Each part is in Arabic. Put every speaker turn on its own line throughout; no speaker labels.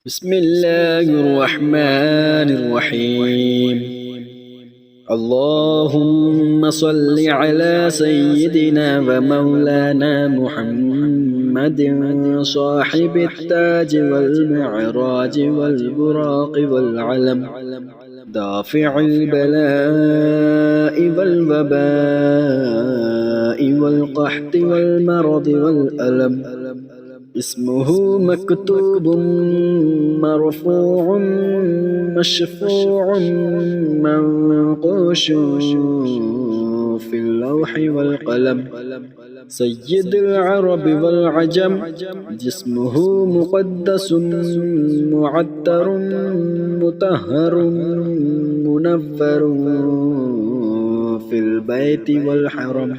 بسم الله الرحمن الرحيم. اللهم صل على سيدنا ومولانا محمد صاحب التاج والمعراج والبراق والعلم، دافع البلاء والوباء والقحط والمرض والألم. اسمه مكتوب مرفوع مشفوع منقوش في اللوح والقلم. سيد العرب والعجم، جسمه مقدس معطر مطهر منفر في البيت والحرم.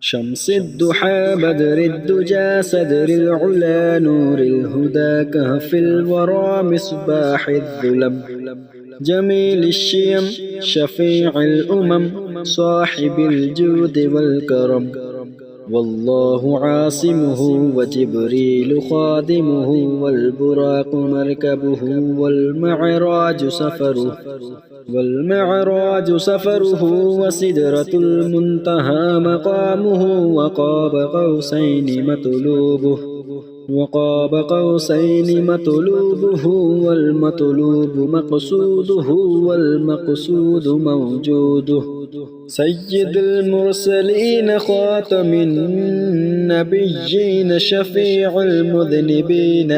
شمس الضحى بدر الدجى صدر العلا نور الهدى كهف الورى مصباح الظلم. جميل الشيم شفيع الأمم صاحب الجود والكرم. والله عاصمه وجبريل خادمه والبراق مركبه والمعراج سفره وسدرة المنتهى مقامه وقاب قوسين مطلوبه والمطلوب مقصوده والمقصود موجوده. سيد المرسلين خاتم النبيين شفيع المذنبين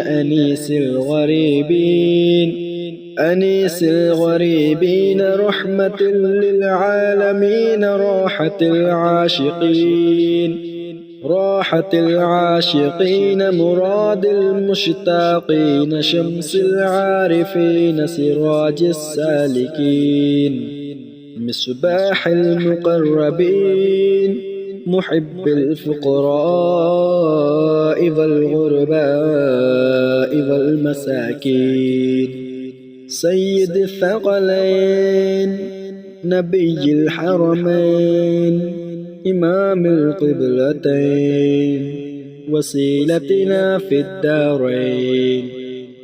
أنيس الغريبين رحمة للعالمين راحة العاشقين مراد المشتاقين شمس العارفين سراج السالكين مصباح المقربين محب الفقراء والغرباء والمساكين. سيد الثقلين نبي الحرمين إمام القبلتين وسيلتنا في الدارين.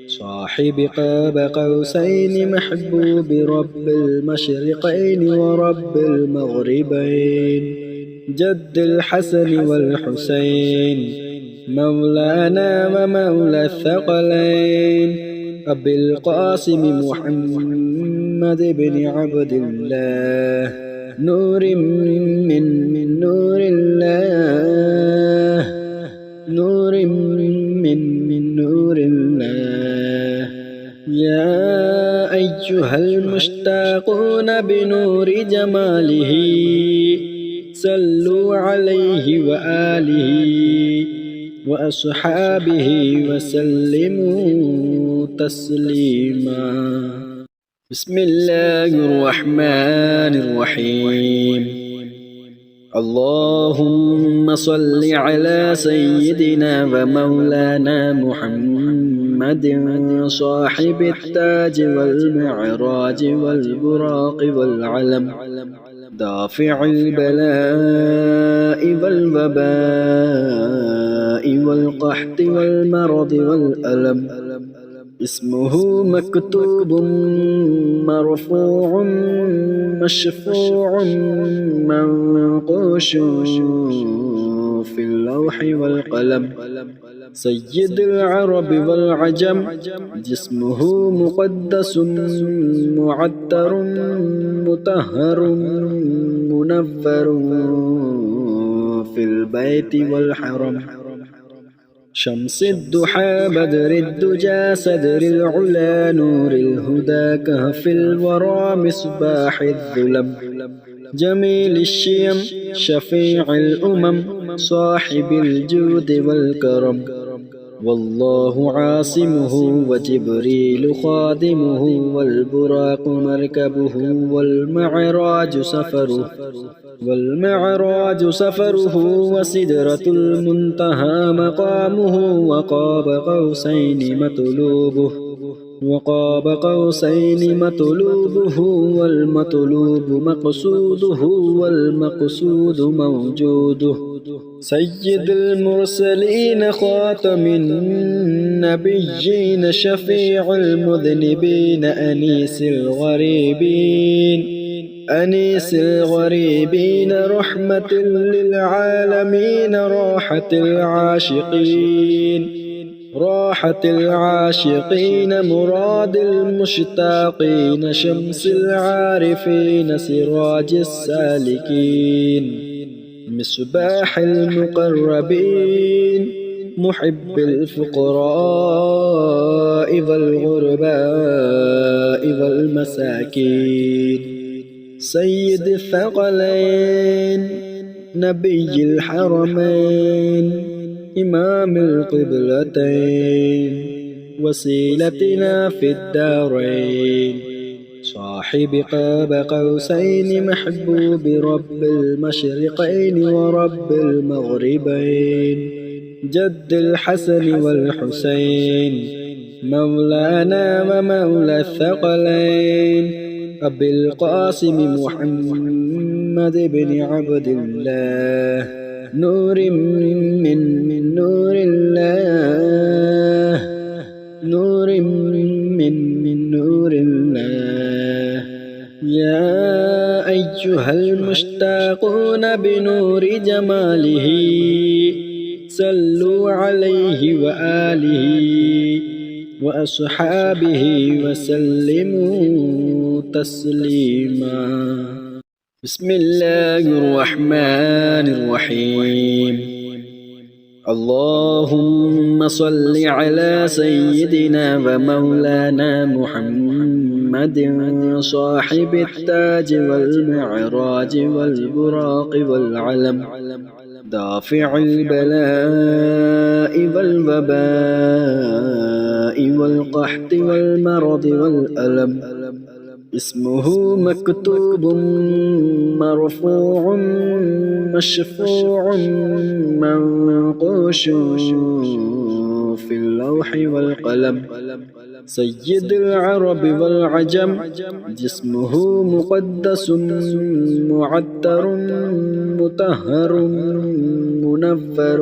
صاحب قاب قوسين محبوب رب المشرقين ورب المغربين. جد الحسن والحسين مولانا ومولى الثقلين. أبي القاسم محمد بن عبد الله نور من نور الله يا أيها المشتاقون بنور جماله صلوا عليه وآله وأصحابه وسلموا تسليما. بسم الله الرحمن الرحيم. اللهم صل على سيدنا ومولانا محمد صاحب التاج والمعراج والبراق والعلم، دافع البلاء والوباء والقحط والمرض والألم. اسمه مكتوب مرفوع مشفوع منقوش في اللوح والقلم. سيد العرب والعجم، جسمه مقدس معطر مطهر منفر في البيت والحرم. شمس الضحى بدر الدجى صدر العلا نور الهدى كهف الورى مصباح الظلم. جميل الشيم شفيع الأمم صاحب الجود والكرم. والله عاصمه وجبريل خادمه والبراق مركبه والمعراج سفره وسدرة المنتهى مقامه وقاب قوسين مطلوبه والمطلوب مقصوده والمقصود موجوده. سيد المرسلين خاتم النبيين شفيع المذنبين أنيس الغريبين رحمة للعالمين راحة العاشقين مراد المشتاقين شمس العارفين سراج السالكين مصباح المقربين محب الفقراء والغرباء والمساكين سيد الثقلين نبي الحرمين إمام القبلتين وسيلتنا في الدارين صاحب قاب قوسين محبوب رب المشرقين ورب المغربين جد الحسن والحسين مولانا ومولى الثقلين أبي القاسم محمد بن عبد الله نور من نور الله نور الله يا أيها المشتاقون بنور جماله صلوا عليه وآله وأصحابه وسلموا تسليما بسم الله الرحمن الرحيم اللهم صل على سيدنا ومولانا محمد صاحب التاج والمعراج والبراق والعلم دافع البلاء والوباء والقحط والمرض والألم اسمه مكتوب مرفوع مشفوع منقوش في اللوح والقلم سيد العرب والعجم جسمه مقدس معطر مطهر منفر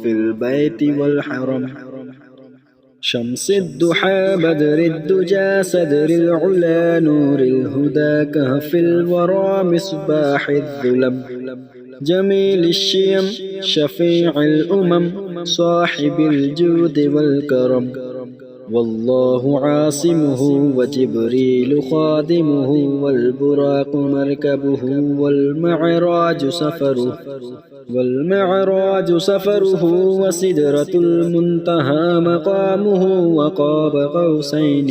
في البيت والحرم شمس الضحى بدر الدجى صدر العلا نور الهدى كهف الورى مصباح الظلم جميل الشيم شفيع الأمم صاحب الجود والكرم والله عاصمه وجبريل خادمه والبراق مركبه والمعراج سفره وسدرة المنتهى مقامه وقاب قوسين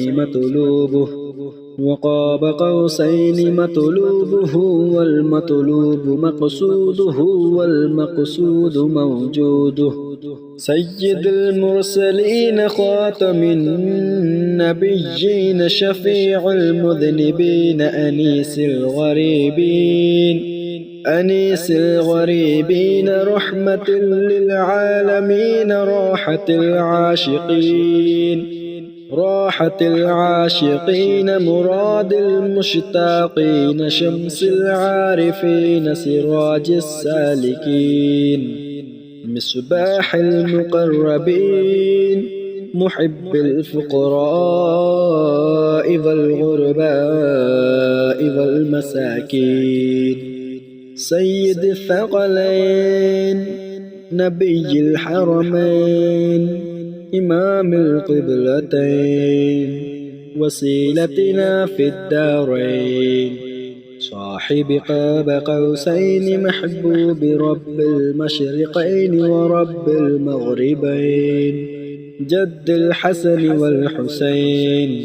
مطلوبه والمطلوب مقصوده والمقصود موجوده سيد المرسلين خاتم النبيين شفيع المذنبين أنيس الغريبين رحمة للعالمين راحة العاشقين مراد المشتاقين شمس العارفين سراج السالكين مصباح المقربين محب الفقراء والغرباء والمساكين سيد الثقلين نبي الحرمين إمام القبلتين وسيلتنا في الدارين صاحب قاب قوسين محبوب رب المشرقين ورب المغربين جد الحسن والحسين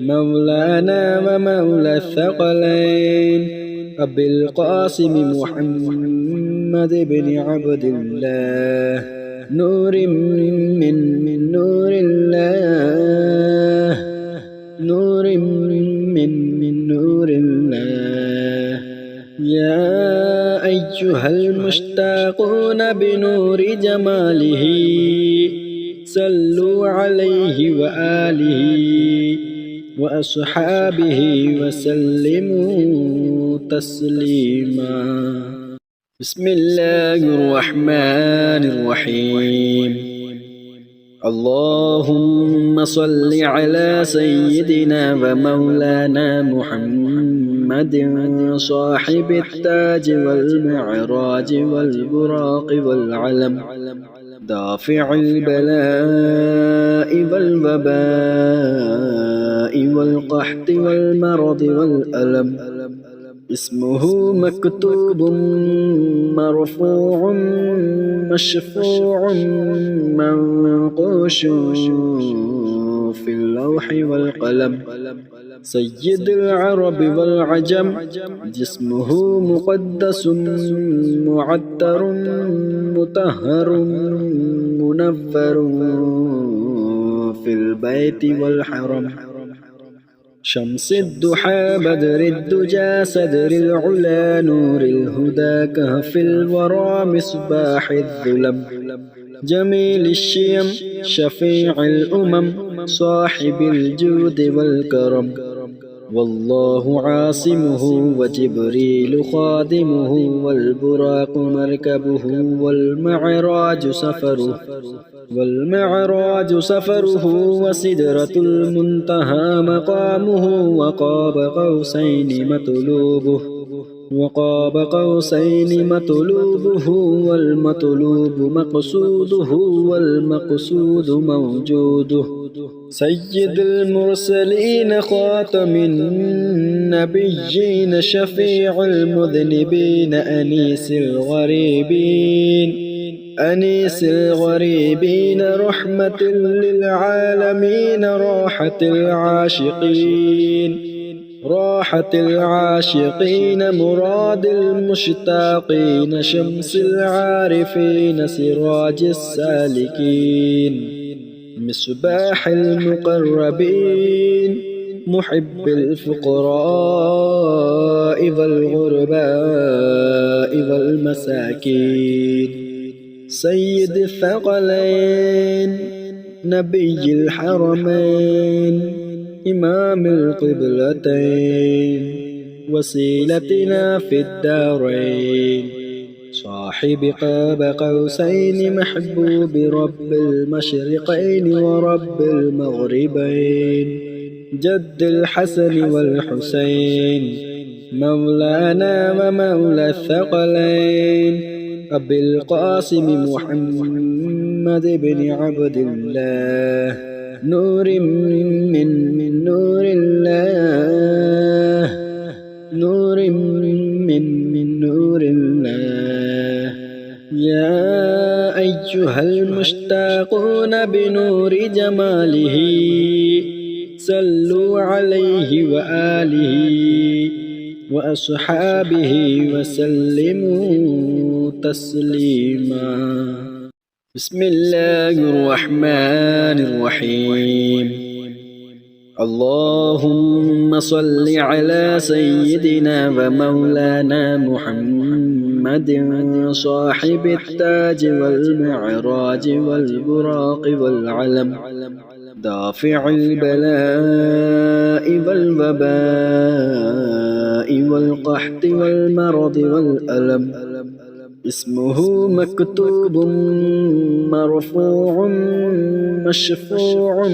مولانا ومولى الثقلين أبي القاسم محمد بن عبد الله نور من نور الله نور الله يا أيها المشتاقون بنور جماله صلوا عليه وآله وأصحابه وسلموا تسليما بسم الله الرحمن الرحيم اللهم صل على سيدنا ومولانا محمد صاحب التاج والمعراج والبراق والعلم دافع البلاء والوباء والقحط والمرض والألم اسمه مكتوب مرفوع مشفوع منقوش في اللوح والقلم سيد العرب والعجم جسمه مقدس معطر مطهر منفر في البيت والحرم شمس الضحى بدر الدجى صدر العلا نور الهدى كهف الورى مصباح الظلم جميل الشيم شفيع الأمم صاحب الجود والكرم والله عاصمه وجبريل خادمه والبراق مركبه والمعراج سفره وسدرة المنتهى مقامه وقاب قوسين مطلوبه والمطلوب مقصوده والمقصود موجوده سيد المرسلين خاتم النبيين شفيع المذنبين أنيس الغريبين رحمة للعالمين راحة العاشقين مراد المشتاقين شمس العارفين سراج السالكين مصباح المقربين محب الفقراء والغرباء والمساكين سيد الثقلين نبي الحرمين إمام القبلتين وسيلتنا في الدارين صاحب قاب قوسين محبوب رب المشرقين ورب المغربين جد الحسن والحسين مولانا ومولى الثقلين أبي القاسم محمد بن عبد الله نور من نور الله يا أيها المشتاقون بنور جماله صلوا عليه وآله وأصحابه وسلموا تسليما بسم الله الرحمن الرحيم اللهم صل على سيدنا ومولانا محمد صاحب التاج والمعراج والبراق والعلم دافع البلاء والوباء والقحط والمرض والألم اسمه مكتوب مرفوع مشفوع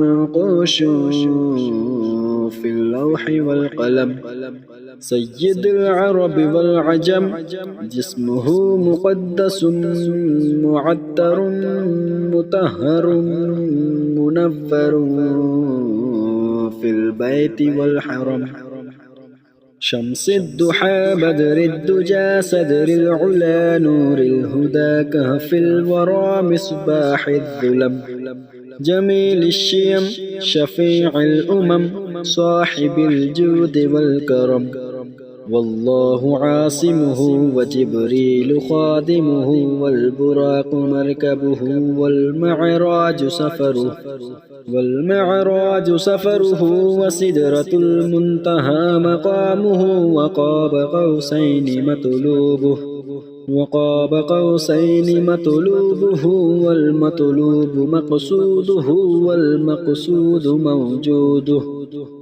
منقوش في اللوح والقلم سيد العرب والعجم جسمه مقدس معطر مطهر منفر في البيت والحرم شمس الضحى بدر الدجى صدر العلا نور الهدى كهف الورى مصباح الظلم جميل الشيم شفيع الأمم صاحب الجود والكرم والله عاصمه وجبريل خادمه والبراق مركبه والمعراج سفره وسدرة المنتهى مقامه وقاب قوسين مطلوبه والمطلوب مقصوده والمقصود موجوده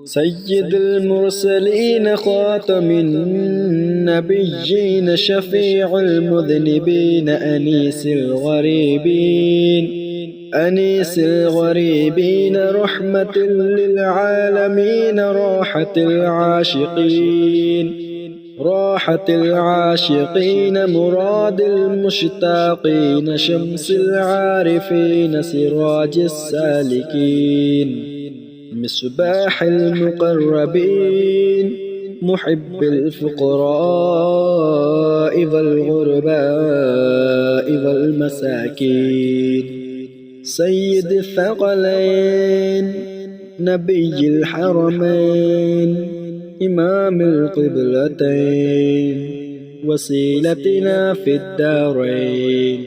سيد المرسلين خاتم النبيين شفيع المذنبين أنيس الغريبين أنيس الغريبين رحمة للعالمين راحة العاشقين مراد المشتاقين شمس العارفين سراج السالكين مصباح المقربين محب الفقراء والغرباء والمساكين سيد الثقلين نبي الحرمين إمام القبلتين وسيلتنا في الدارين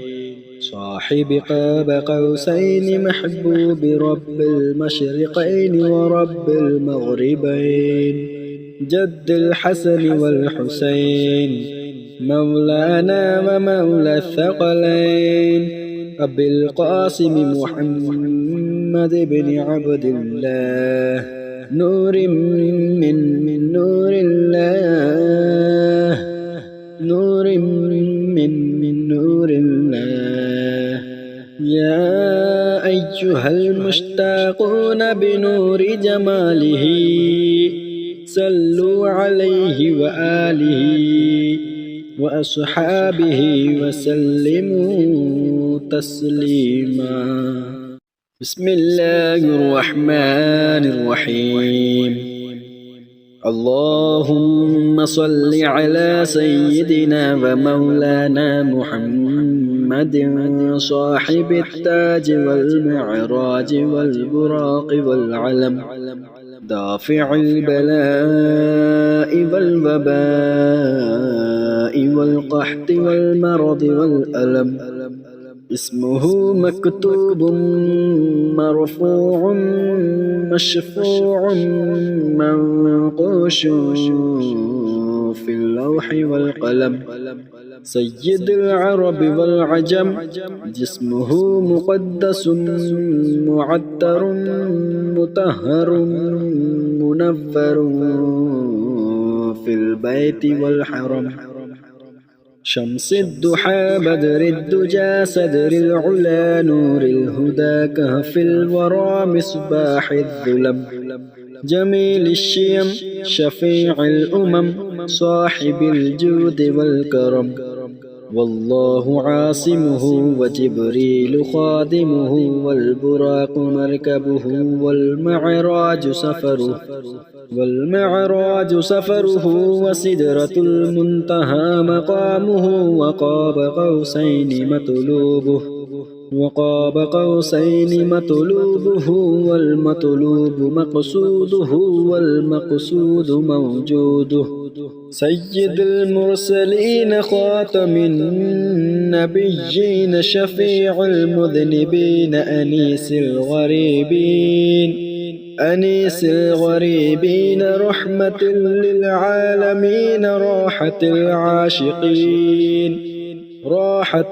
صاحب قاب قوسين محبوب رب المشرقين ورب المغربين جد الحسن والحسين مولانا ومولى الثقلين أبي القاسم محمد بن عبد الله نور من نور الله نور من نور الله يا أيها المشتاقون بنور جماله صلوا عليه وآله وأصحابه وسلموا تسليما بسم الله الرحمن الرحيم اللهم صل على سيدنا ومولانا محمد صاحب التاج والمعراج والبراق والعلم دافع البلاء والوباء والقحط والمرض والألم اسمه مكتوب مرفوع مشفوع منقوش في اللوح والقلم سيد العرب والعجم جسمه مقدس معطر مطهر منفر في البيت والحرم شمس الضحى بدر الدجى صدر العلا نور الهدى كهف الورى مصباح الظلم جميل الشيم شفيع الأمم صاحب الجود والكرم والله عاصمه وجبريل خادمه والبراق مركبه والمعراج سفره وسدرة المنتهى مقامه وقاب قوسين مطلوبه والمطلوب مقصوده والمقصود موجوده سيد المرسلين خاتم النبيين شفيع المذنبين أنيس الغريبين رحمة للعالمين راحة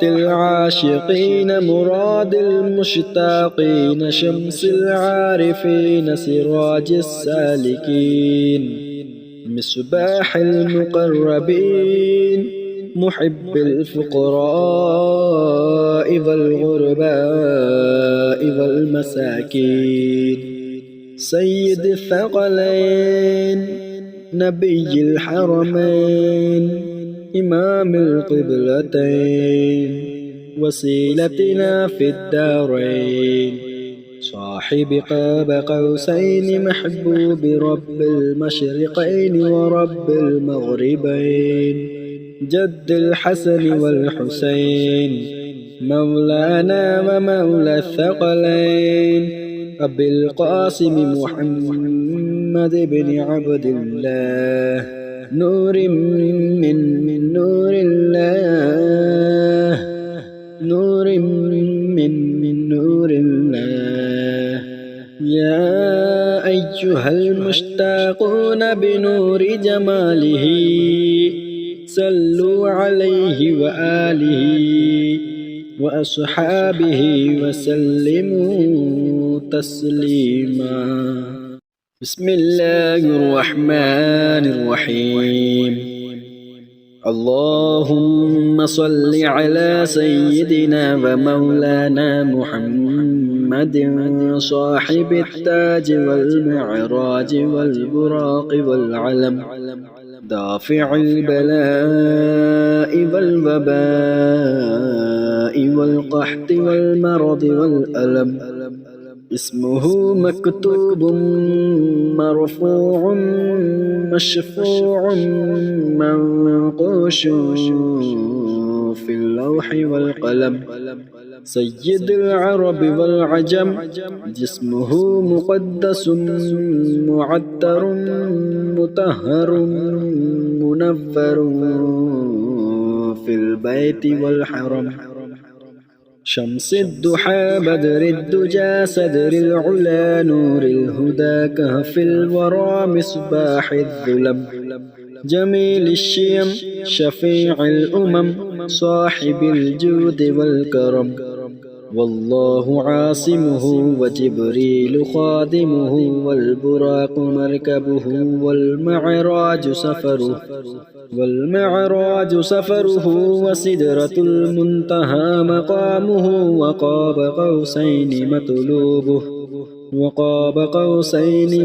العاشقين مراد المشتاقين شمس العارفين سراج السالكين مصباح المقربين محب الفقراء والغرباء والمساكين سيد الثقلين نبي الحرمين إمام القبلتين وسيلتنا في الدارين صاحب قاب قوسين محبوب رب المشرقين ورب المغربين جد الحسن والحسين مولانا ومولى الثقلين أبي القاسم محمد بن عبد الله نور من نور الله نور من نور الله يا أيها المشتاقون بنور جماله صلوا عليه وآله وأصحابه وسلموا تسليما بسم الله الرحمن الرحيم اللهم صل على سيدنا ومولانا محمد محمد صاحب التاج والمعراج والبراق والعلم دافع البلاء والوباء والقحط والمرض والألم اسمه مكتوب مرفوع مشفوع منقوش في اللوح والقلم سيد العرب والعجم جسمه مقدس معطر مطهر منفر في البيت والحرم شمس الضحى بدر الدجى صدر العلا نور الهدى كهف الورى مصباح الظلم جميل الشيم شفيع الأمم صاحب الجود والكرم والله عاصمه وجبريل خادمه والبراق مركبه والمعراج سفره وسدرة المنتهى مقامه وقاب قوسين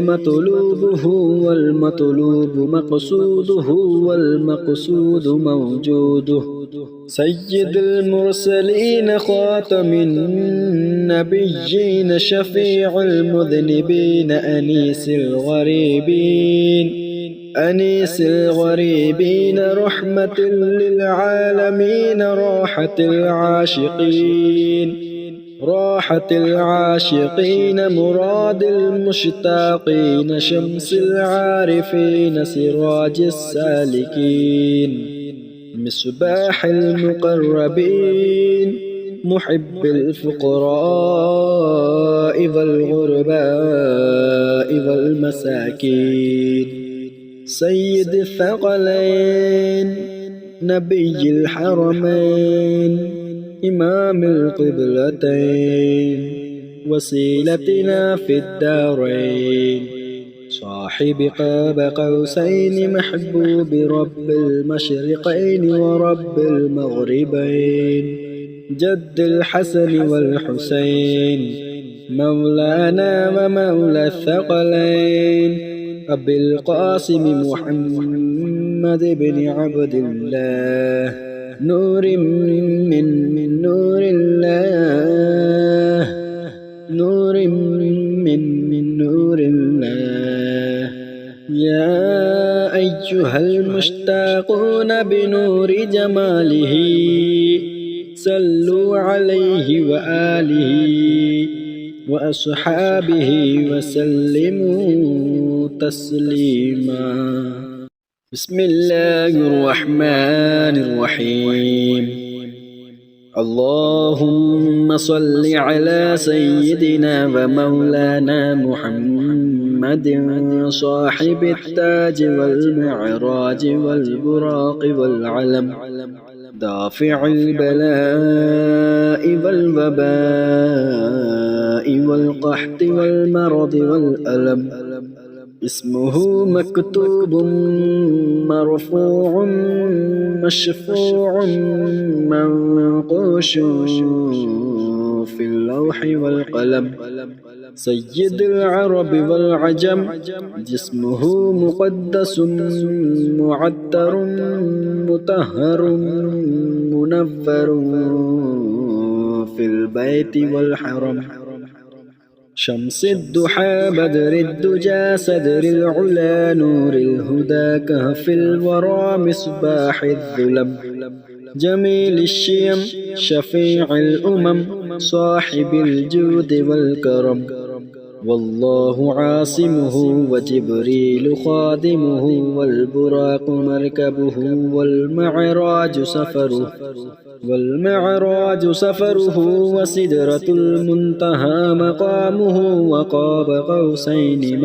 مطلوبه والمطلوب مقصوده والمقصود موجوده سيد المرسلين خاتم النبيين شفيع المذنبين أنيس الغريبين رحمة للعالمين راحة العاشقين مراد المشتاقين شمس العارفين سراج السالكين مصباح المقربين محب الفقراء والغرباء والمساكين سيد الثقلين نبي الحرمين إمام القبلتين وسيلتنا في الدارين صاحب قاب قوسين محبوب رب المشرقين ورب المغربين جد الحسن والحسين مولانا ومولى الثقلين أبي القاسم محمد بن عبد الله نور من نور الله يا أيها المشتاقون بنور جماله صلوا عليه وآله وأصحابه وسلموا تسليما بسم الله الرحمن الرحيم اللهم صل على سيدنا ومولانا محمد صاحب التاج والمعراج والبراق والعلم دافع البلاء والوباء والقحط والمرض والألم اسمه مكتوب مرفوع مشفوع منقوش في اللوح والقلم سيد العرب والعجم جسمه مقدس معطر مطهر منفر في البيت والحرم شمس الضحى بدر الدجى صدر العلا نور الهدى كهف الورى مصباح الظلم جميل الشيم شفيع الأمم صاحب الجود والكرم والله عاصمه وجبريل خادمه والبراق مركبه والمعراج سفره وسدرة المنتهى مقامه وقاب قوسين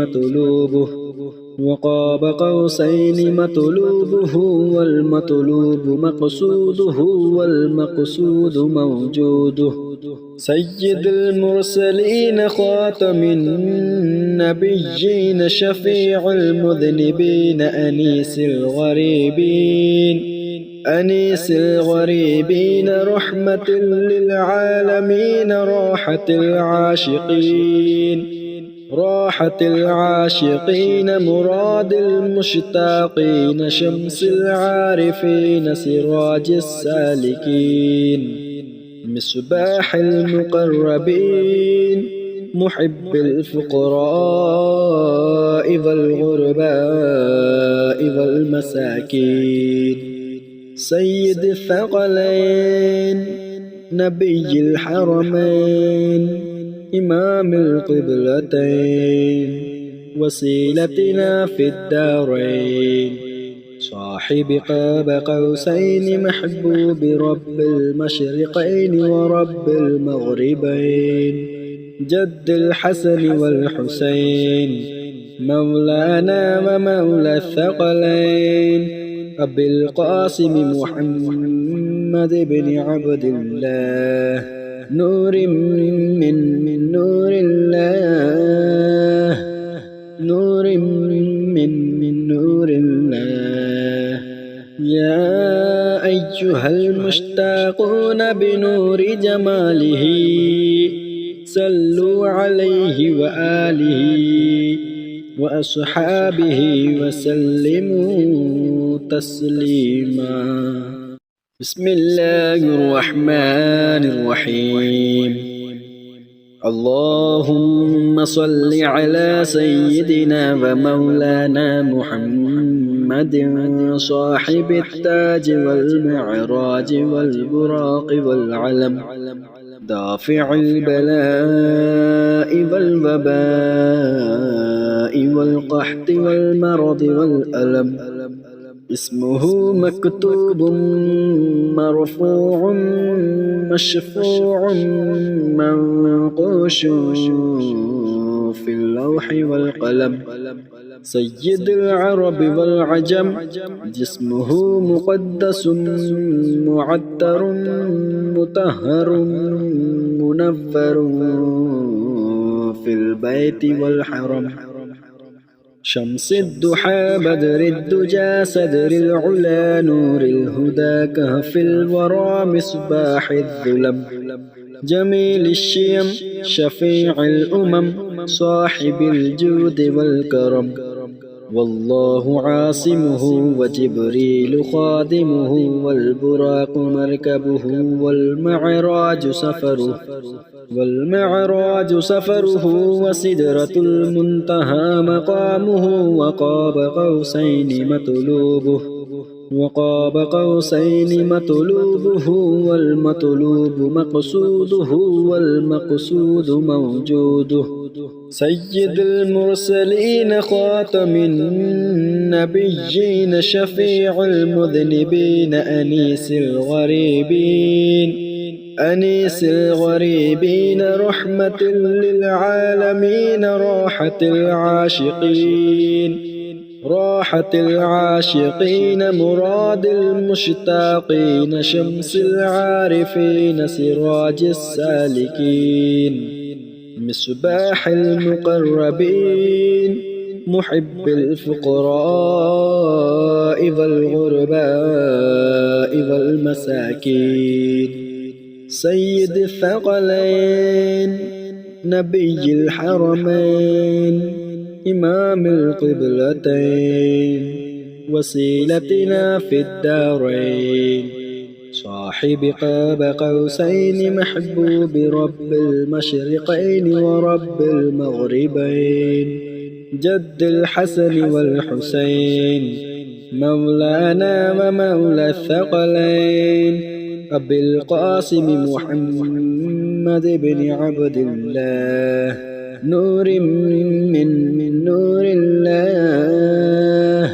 مطلوبه والمطلوب مقصوده والمقصود موجوده سيد المرسلين خاتم النبيين شفيع المذنبين أنيس الغريبين أنيس الغريبين رحمة للعالمين راحة العاشقين راحة العاشقين مراد المشتاقين شمس العارفين سراج السالكين مصباح المقربين محب الفقراء والغرباء والمساكين سيد الثقلين نبي الحرمين إمام القبلتين وسيلتنا في الدارين صاحب قاب قوسين محبوب رب المشرقين ورب المغربين جد الحسن والحسين مولانا ومولى الثقلين أبي القاسم محمد بن عبد الله نور من نور الله نور من نور الله يا أيها المشتاقون بنور جماله صلوا عليه وآله وأصحابه وسلموا تسليما بسم الله الرحمن الرحيم اللهم صل على سيدنا ومولانا محمد صاحب التاج والمعراج والبراق والعلم دافع البلاء والوباء والقحط والمرض والألم اسمه مكتوب مرفوع مشفوع منقوش في اللوح والقلم سيد العرب والعجم جسمه مقدس معطر مطهر منفر في البيت والحرم شمس الضحى بدر الدجى صدر العلا نور الهدى كهف الورى مصباح الظلم جميل الشيم شفيع الأمم صاحب الجود والكرم والله عاصمه وجبريل خادمه والبراق مركبه والمعراج سفره وسدرة المنتهى مقامه وقاب قوسين مطلوبه والمطلوب مقصوده والمقصود موجوده سيد المرسلين خاتم النبيين شفيع المذنبين أنيس الغريبين رحمة للعالمين راحة العاشقين مراد المشتاقين شمس العارفين سراج السالكين مصباح المقربين محب الفقراء والغرباء والمساكين سيد الثقلين نبي الحرمين إمام القبلتين وسيلتنا في الدارين صاحب قاب قوسين محبوب رب المشرقين ورب المغربين جد الحسن والحسين مولانا ومولى الثقلين أبي القاسم محمد بن عبد الله نور من نور الله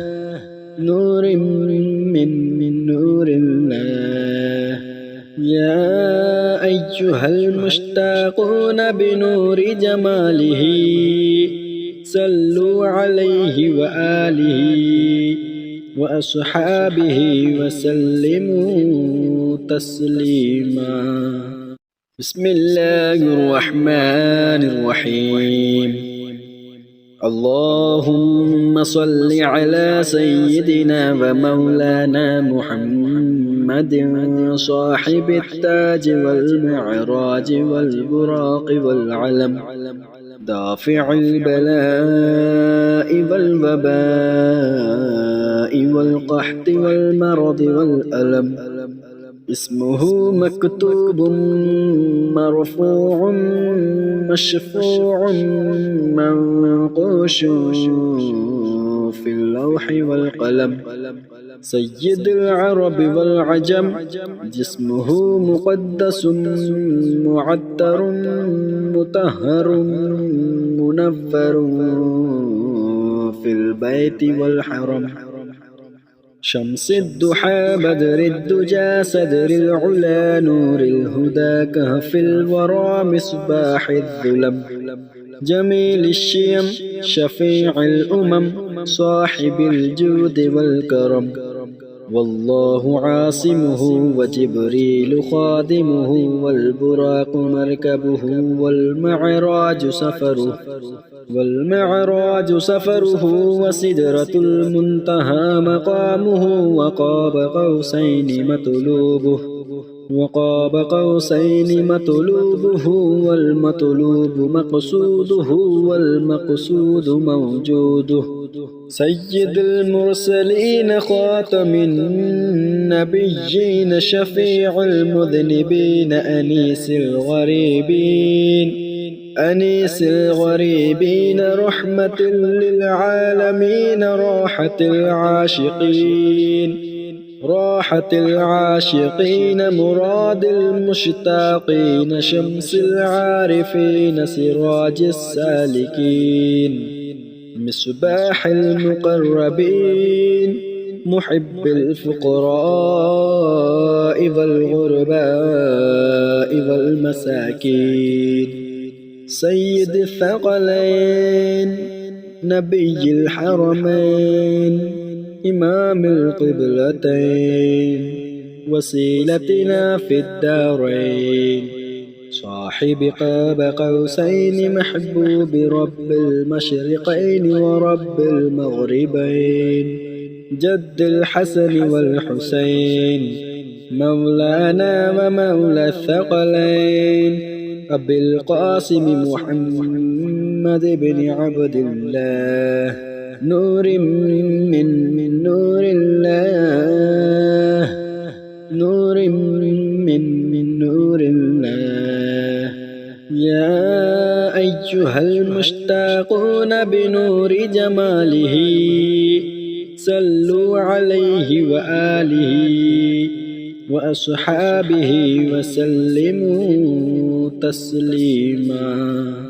نور من نور الله يا أيها المشتاقون بنور جماله صلوا عليه وآله وأصحابه وسلموا تسليما بسم الله الرحمن الرحيم اللهم صل على سيدنا ومولانا محمد صاحب التاج والمعراج والبراق والعلم دافع البلاء والوباء والقحط والمرض والألم اسمه مكتوب مرفوع مشفوع منقوش في اللوح والقلم سيد العرب والعجم جسمه مقدس معطر مطهر منفر في البيت والحرم شمس الضحى بدر الدجى صدر العلا نور الهدى كهف الورى مصباح الظلم جميل الشيم شفيع الأمم صاحب الجود والكرم والله عاصمه وجبريل خادمه والبراق مركبه والمعراج سفره وسدرة المنتهى مقامه وقاب قوسين مطلوبه والمطلوب مقصوده والمقصود موجوده سيد المرسلين خاتم النبيين شفيع المذنبين أنيس الغريبين رحمة للعالمين راحة العاشقين مراد المشتاقين شمس العارفين سراج السالكين مصباح المقربين محب الفقراء والغرباء والمساكين سيد الثقلين نبي الحرمين إمام القبلتين وسيلتنا في الدارين صاحب قاب قوسين محبوب رب المشرقين ورب المغربين جد الحسن والحسين مولانا ومولى الثقلين أبي القاسم محمد بن عبد الله نور من نور الله يا أيها المشتاقون بنور جماله صلوا عليه وآله وأصحابه وسلموا تسليما.